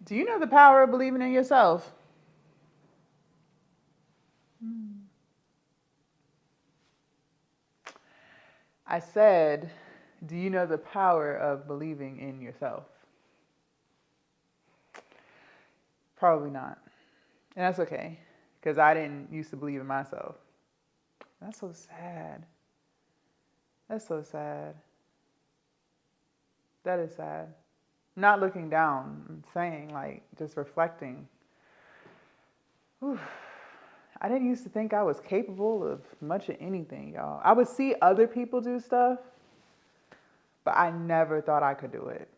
Do you know the power of believing in yourself? I said, do you know the power of believing in yourself? Probably not. And that's okay, because I didn't used to believe in myself. That's so sad. That's so sad. That is sad. Not looking down, I'm saying, like, just reflecting. Whew. I didn't used to think I was capable of much of anything, y'all. I would see other people do stuff, but I never thought I could do it.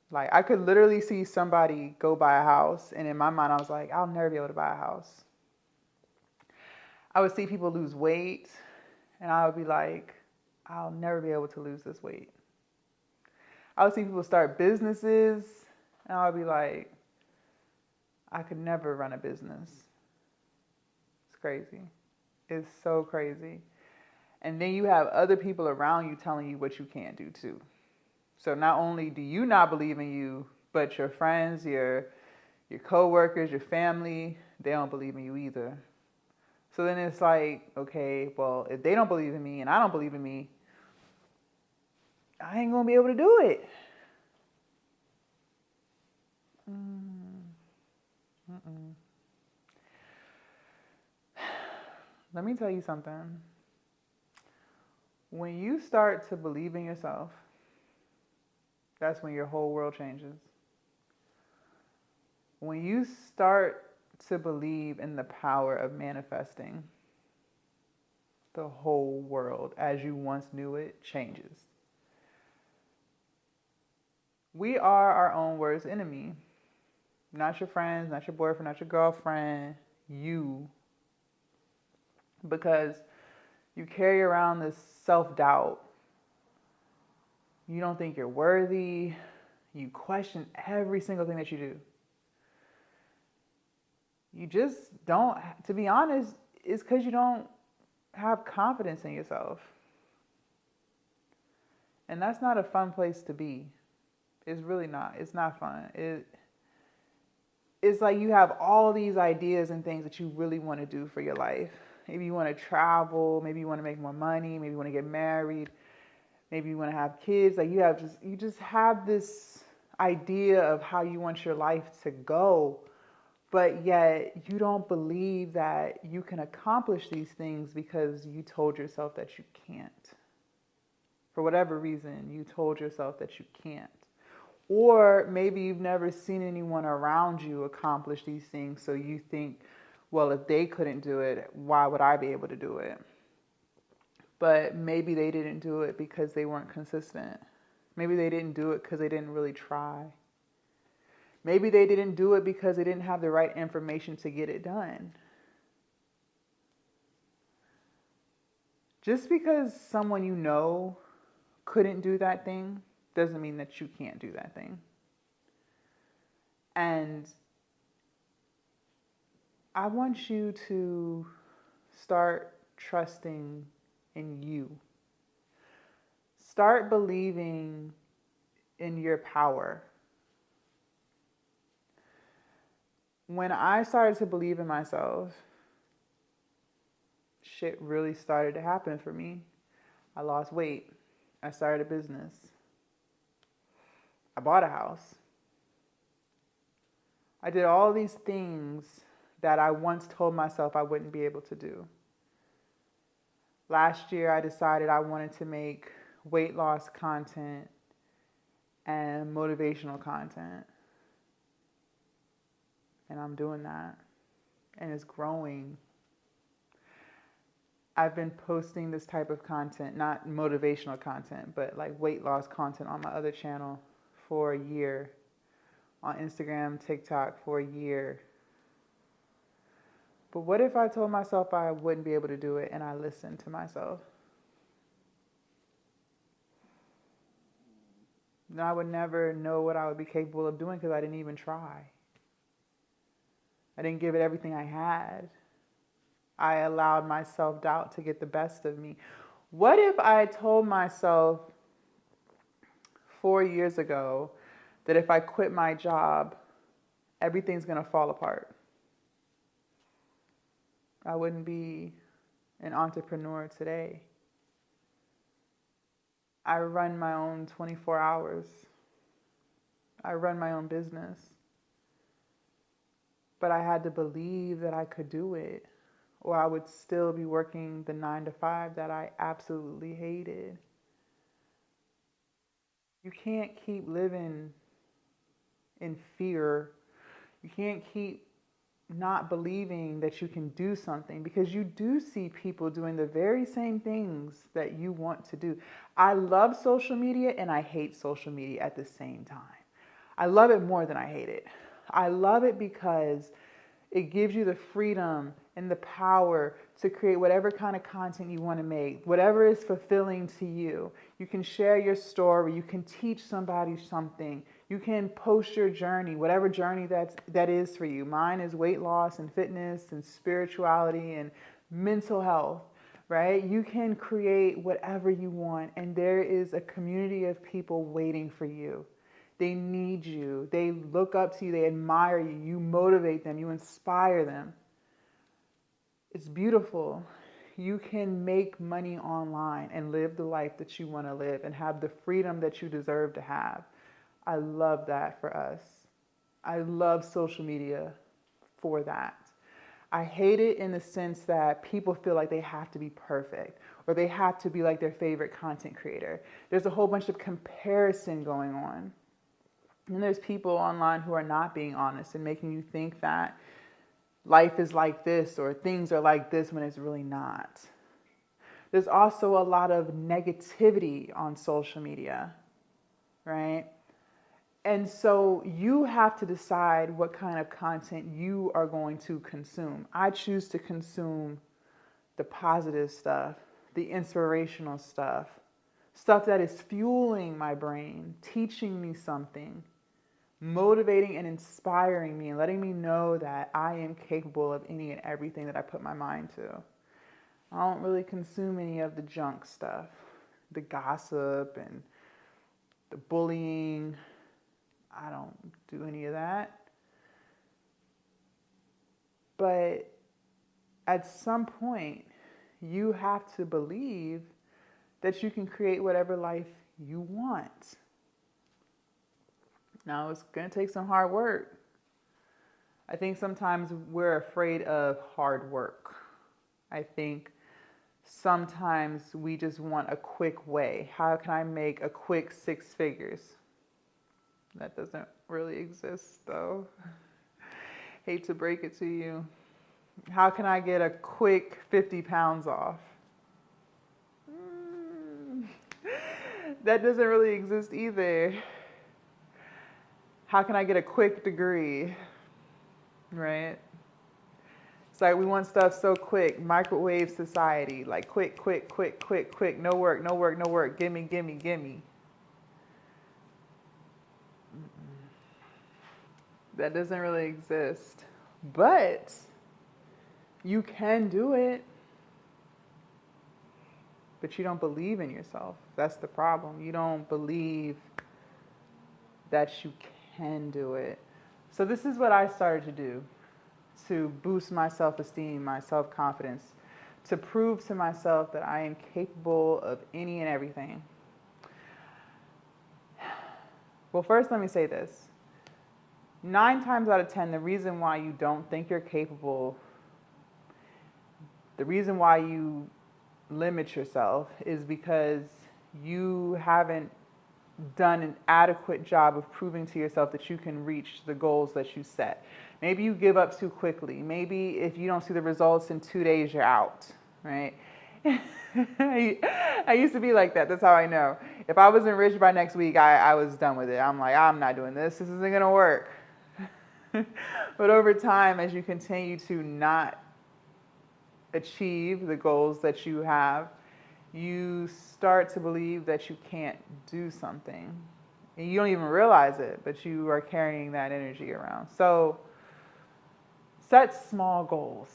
Like, I could literally see somebody go buy a house, and in my mind, I was like, I'll never be able to buy a house. I would see people lose weight, and I would be like, I'll never be able to lose this weight. I would see people start businesses, and I would be like, I could never run a business. It's crazy. It's so crazy. And then you have other people around you telling you what you can't do too. So not only do you not believe in you, but your friends, your coworkers, your family, they don't believe in you either. So then it's like, okay, well, if they don't believe in me and I don't believe in me, I ain't gonna be able to do it. Mm-mm. Let me tell you something. When you start to believe in yourself, that's when your whole world changes. When you start to believe in the power of manifesting, the whole world as you once knew it changes. We are our own worst enemy. Not your friends, not your boyfriend, not your girlfriend, you. Because you carry around this self doubt. You don't think you're worthy. You question every single thing that you do. You just don't, to be honest, it's because you don't have confidence in yourself. And that's not a fun place to be. It's really not. It's not fun. It's like you have all these ideas and things that you really want to do for your life. Maybe you want to travel, maybe you want to make more money, maybe you want to get married, maybe you want to have kids. Like you just have this idea of how you want your life to go, but yet you don't believe that you can accomplish these things because you told yourself that you can't. For whatever reason, you told yourself that you can't. Or maybe you've never seen anyone around you accomplish these things, so you think, well, if they couldn't do it, why would I be able to do it? But maybe they didn't do it because they weren't consistent. Maybe they didn't do it because they didn't really try. Maybe they didn't do it because they didn't have the right information to get it done. Just because someone you know couldn't do that thing doesn't mean that you can't do that thing. And I want you to start trusting in you. Start believing in your power. When I started to believe in myself, shit really started to happen for me. I lost weight. I started a business. I bought a house. I did all these things that I once told myself I wouldn't be able to do. Last year, I decided I wanted to make weight loss content and motivational content. And I'm doing that. And it's growing. I've been posting this type of content, not motivational content, but like weight loss content on my other channel for a year, on Instagram, TikTok for a year. But what if I told myself I wouldn't be able to do it and I listened to myself? Then I would never know what I would be capable of doing because I didn't even try. I didn't give it everything I had. I allowed my self doubt to get the best of me. What if I told myself 4 years ago that if I quit my job everything's going to fall apart. I wouldn't be an entrepreneur today. I run my own 24 hours. I run my own business. But I had to believe that I could do it, or I would still be working the 9 to 5 that I absolutely hated. You can't keep living in fear. You can't keep not believing that you can do something, because you do see people doing the very same things that you want to do. I love social media and I hate social media at the same time. I love it more than I hate it. I love it because it gives you the freedom and the power to create whatever kind of content you want to make, whatever is fulfilling to you. You can share your story, you can teach somebody something, you can post your journey, whatever journey that is for you. Mine is weight loss and fitness and spirituality and mental health, right? You can create whatever you want, and there is a community of people waiting for you. They need you. They look up to you. They admire you. You motivate them. You inspire them. It's beautiful. You can make money online and live the life that you want to live and have the freedom that you deserve to have. I love that for us. I love social media for that. I hate it in the sense that people feel like they have to be perfect or they have to be like their favorite content creator. There's a whole bunch of comparison going on. And there's people online who are not being honest and making you think that life is like this or things are like this when it's really not. There's also a lot of negativity on social media, right? And so you have to decide what kind of content you are going to consume. I choose to consume the positive stuff, the inspirational stuff, stuff that is fueling my brain, teaching me something, motivating and inspiring me and letting me know that I am capable of any and everything that I put my mind to. I don't really consume any of the junk stuff, the gossip and the bullying. I don't do any of that. But at some point, you have to believe that you can create whatever life you want. Now, it's going to take some hard work. I think sometimes we're afraid of hard work. I think sometimes we just want a quick way. How can I make a quick 6 figures? That doesn't really exist, though. Hate to break it to you. How can I get a quick 50 pounds off? That doesn't really exist either. How can I get a quick degree? Right? It's like we want stuff so quick. Microwave society. Like quick, quick, quick, quick, quick. No work, no work, no work. Gimme, gimme, gimme. That doesn't really exist. But you can do it. But you don't believe in yourself. That's the problem. You don't believe that you can do it. So this is what I started to do to boost my self-esteem, my self-confidence, to prove to myself that I am capable of any and everything. Well, first let me say this. 9 times out of 10, the reason why you don't think you're capable, the reason why you limit yourself is because you haven't done an adequate job of proving to yourself that you can reach the goals that you set. Maybe you give up too quickly. Maybe if you don't see the results in 2 days, you're out, right? I used to be like that. That's how I know. If I wasn't rich by next week, I was done with it. I'm like, I'm not doing this. This isn't going to work. But over time, as you continue to not achieve the goals that you have, you start to believe that you can't do something. And you don't even realize it, but you are carrying that energy around. So set small goals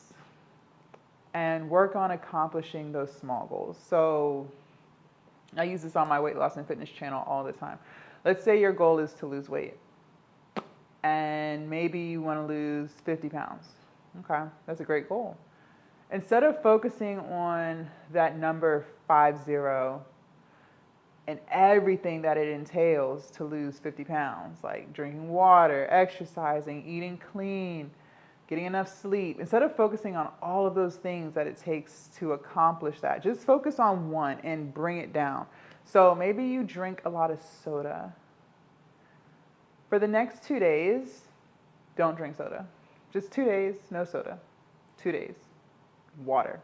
and work on accomplishing those small goals. So I use this on my weight loss and fitness channel all the time. Let's say your goal is to lose weight. and maybe you want to lose 50 pounds. Okay, that's a great goal. Instead of focusing on that number 50 and everything that it entails to lose 50 pounds, like drinking water, exercising, eating clean, getting enough sleep, instead of focusing on all of those things that it takes to accomplish that, just focus on one and bring it down. So maybe you drink a lot of soda. For the next 2 days, don't drink soda. Just 2 days, no soda. 2 days, water.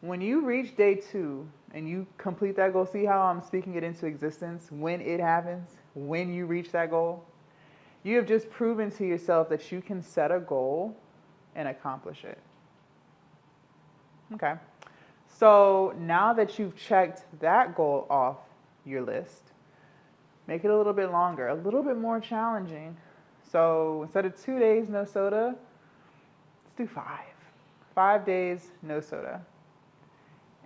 When you reach day 2 and you complete that goal, see how I'm speaking it into existence when it happens, when you reach that goal? You have just proven to yourself that you can set a goal and accomplish it. Okay. So now that you've checked that goal off your list, make it a little bit longer, a little bit more challenging. So instead of 2 days, no soda, let's do 5. 5 days, no soda.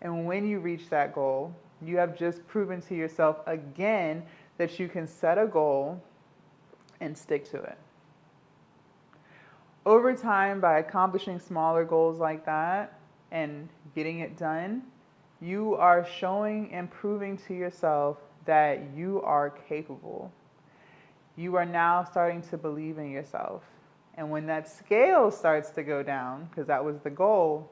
And when you reach that goal, you have just proven to yourself again that you can set a goal and stick to it. Over time, by accomplishing smaller goals like that and getting it done, you are showing and proving to yourself that you are capable. You are now starting to believe in yourself. And when that scale starts to go down, because that was the goal,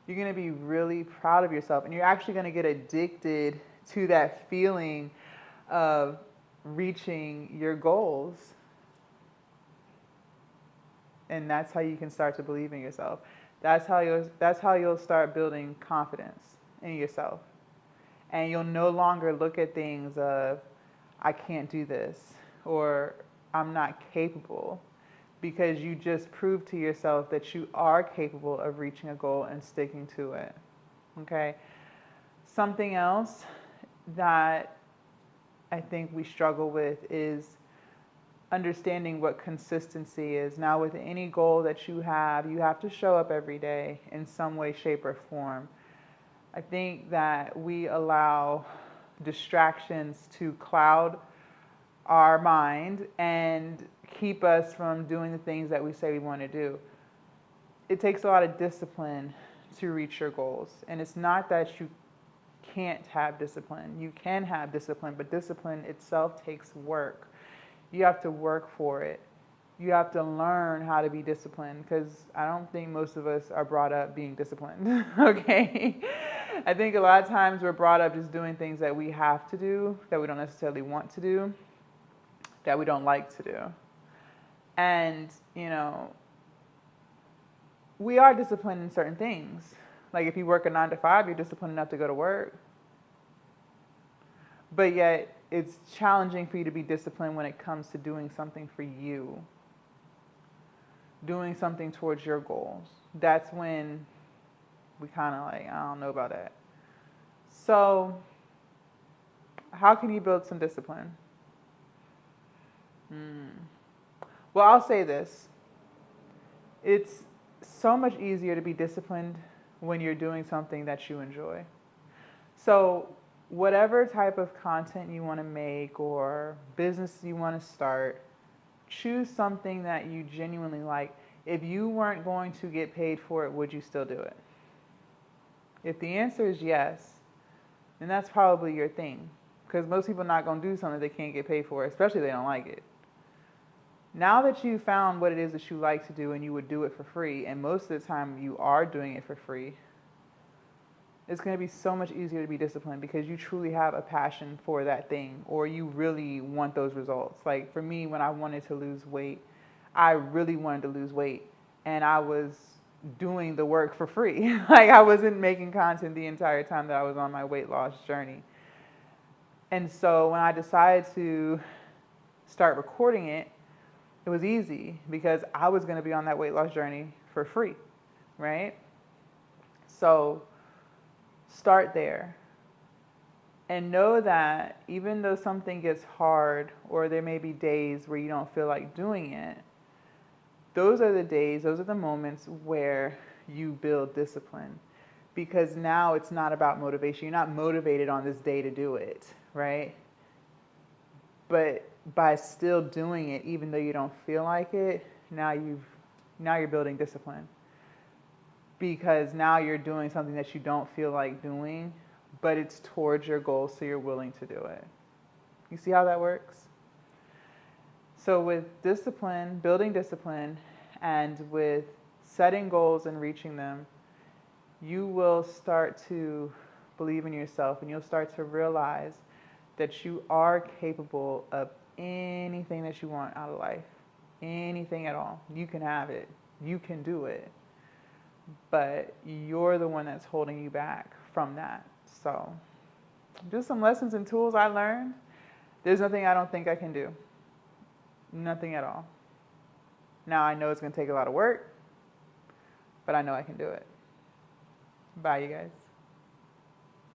you're going to be really proud of yourself. And you're actually going to get addicted to that feeling of reaching your goals. And that's how you can start to believe in yourself. That's how you'll start building confidence in yourself. And you'll no longer look at things of, I can't do this, or I'm not capable, because you just proved to yourself that you are capable of reaching a goal and sticking to it. Okay? Something else that I think we struggle with is understanding what consistency is. Now, with any goal that you have to show up every day in some way, shape, or form. I think that we allow distractions to cloud our mind and keep us from doing the things that we say we want to do. It takes a lot of discipline to reach your goals. And it's not that you can't have discipline. You can have discipline, but discipline itself takes work. You have to work for it. You have to learn how to be disciplined, because I don't think most of us are brought up being disciplined, okay? I think a lot of times we're brought up just doing things that we have to do, that we don't necessarily want to do, that we don't like to do. And, we are disciplined in certain things. Like if you work a 9 to 5, you're disciplined enough to go to work. But yet, it's challenging for you to be disciplined when it comes to doing something for you, doing something towards your goals. That's when we kind of like, I don't know about that. So, how can you build some discipline? Well, I'll say this. It's so much easier to be disciplined when you're doing something that you enjoy. So, whatever type of content you want to make or business you want to start, choose something that you genuinely like. If you weren't going to get paid for it, would you still do it? If the answer is yes, then that's probably your thing. Because most people are not going to do something they can't get paid for, especially if they don't like it. Now that you found what it is that you like to do and you would do it for free, and most of the time you are doing it for free, it's going to be so much easier to be disciplined because you truly have a passion for that thing, or you really want those results. Like for me, when I wanted to lose weight, I really wanted to lose weight, and I was doing the work for free. Like I wasn't making content the entire time that I was on my weight loss journey. And so when I decided to start recording it, it was easy because I was going to be on that weight loss journey for free, right? So start there. And know that even though something gets hard or there may be days where you don't feel like doing it, those are the days, those are the moments where you build discipline. Because now it's not about motivation. You're not motivated on this day to do it, right? But by still doing it, even though you don't feel like it, now you're building discipline, because now you're doing something that you don't feel like doing, but it's towards your goal, so you're willing to do it. You see how that works? So with discipline, building discipline, and with setting goals and reaching them, you will start to believe in yourself, and you'll start to realize that you are capable of anything that you want out of life. Anything at all. You can have it. You can do it. But you're the one that's holding you back from that. So, just some lessons and tools I learned. There's nothing I don't think I can do. Nothing at all. Now I know it's going to take a lot of work, but I know I can do it. Bye, you guys.